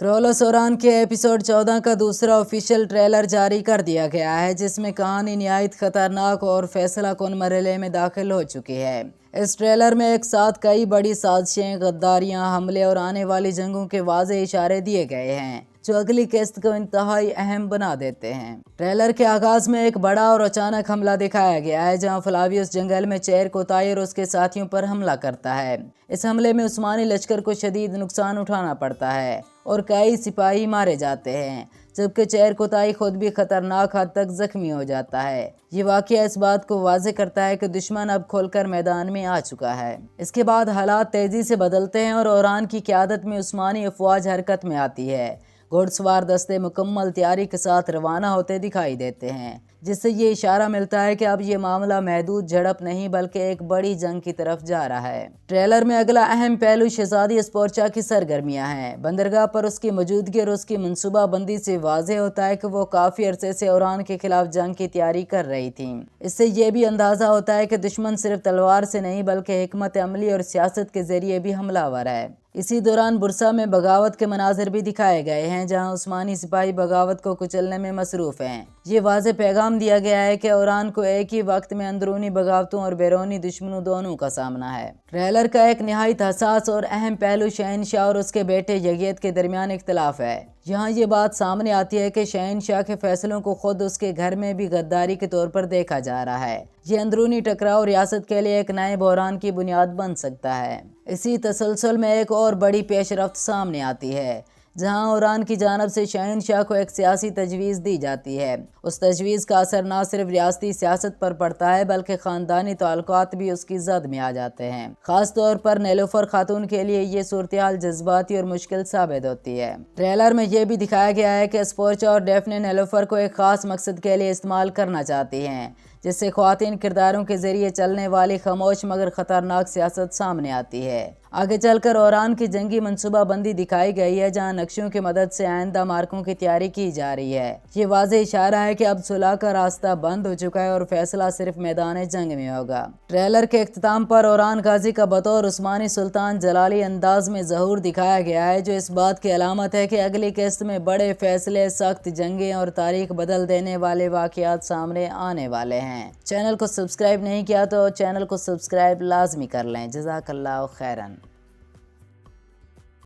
क्रोलस Ouran के episode 14 का दूसरा ऑफिशियल ट्रेलर जारी कर दिया गया है, जिसमें कहानी निहायत खतरनाक और फैसला कुन मरहले में दाखिल हो चुकी है। इस ट्रेलर में एक साथ कई बड़ी साजिशें, गद्दारियां, हमले और आने वाली जंगों के वाज़ेह इशारे दिए गए हैं, जो अगली किस्त को इंतहाई अहम बना देते हैं। ट्रेलर के आगाज में एक बड़ा और अचानक हमला दिखाया गया है, जहां फ्लावियस जंगल में चेर कोताई और उसके साथियों पर हमला करता है। इस हमले में उस्मानी लश्कर को शदीद नुकसान उठाना पड़ता है और कई सिपाही मारे जाते हैं, जबकि चेर कोताई खुद भी खतरनाक हद तक जख्मी हो जाता है। ये वाकया इस बात को वाज़ेह करता है कि दुश्मन अब खोलकर मैदान में आ चुका है। इसके बाद हालात तेजी से बदलते हैं और ओरान की क़यादत में उस्मानी अफवाज हरकत में आती है। घोड़सवार दस्ते मुकम्मल तैयारी के साथ रवाना होते दिखाई देते हैं, जिससे ये इशारा मिलता है कि अब ये मामला महदूद झड़प नहीं बल्कि एक बड़ी जंग की तरफ जा रहा है। ट्रेलर में अगला अहम पहलू शहजादी स्पोर्चा की सरगर्मियां हैं। बंदरगाह पर उसकी मौजूदगी और उसकी मनसूबाबंदी से वाज़ेह होता है कि वो काफ़ी अरसे से ओरान के खिलाफ जंग की तैयारी कर रही थी। इससे ये भी अंदाज़ा होता है कि दुश्मन सिर्फ तलवार से नहीं बल्कि हिकमत अमली और सियासत के जरिए भी हमलावर है। इसी दौरान बुरसा में बगावत के मनाजिर भी दिखाए गए हैं, जहां उस्मानी सिपाही बगावत को कुचलने में मसरूफ़ हैं। ये वाज़ेह पैगाम दिया गया है कि ओरान को एक ही वक्त में अंदरूनी बगावतों और बैरूनी दुश्मनों दोनों का सामना है। ट्रेलर का एक निहायत हसास और अहम पहलू शहनशाह और उसके बेटे यगीत के दरमियान इख्तिलाफ है। यहाँ ये बात सामने आती है कि शहनशाह के फैसलों को खुद उसके घर में भी गद्दारी के तौर पर देखा जा रहा है। ये अंदरूनी टकराव रियासत के लिए एक नए बहरान की बुनियाद बन सकता है। इसी तसलसल में एक और बड़ी पेशरफ्त सामने आती है, जहां ओरान की जानब से शहनशाह को एक सियासी तजवीज़ दी जाती है। उस तजवीज़ का असर न सिर्फ रियासती सियासत पर पड़ता है बल्कि ख़ानदानी ताल्लुकात भी उसकी जद में आ जाते हैं। ख़ास तौर पर नीलोफर खातून के लिए ये सूरत हाल जज्बाती और मुश्किल साबित होती है। ट्रेलर में यह भी दिखाया गया है कि स्पोर्चा और डेफने नीलोफर को एक ख़ास मकसद के लिए इस्तेमाल करना चाहती हैं, जिससे ख्वातीन किरदारों के जरिए चलने वाली खामोश मगर खतरनाक सियासत सामने आती है। आगे चलकर ओरान की जंगी मनसूबा बंदी दिखाई गई है, जहां नक्शों की मदद से आइंदा मार्कों की तैयारी की जा रही है। ये वाज़ेह इशारा है कि अब सुलह का रास्ता बंद हो चुका है और फैसला सिर्फ मैदान जंग में होगा। ट्रेलर के इख्तिताम पर ओरान गाजी का बतौर उस्मानी सुल्तान जलाली अंदाज में ज़हूर दिखाया गया है, जो इस बात की अलामत है कि अगली किस्त में बड़े फैसले, सख्त जंगें और तारीख बदल देने वाले वाक़यात सामने आने वाले हैं। चैनल को सब्सक्राइब नहीं किया तो चैनल को सब्सक्राइब लाजमी कर लें। जज़ाकल्लाहु खैरन।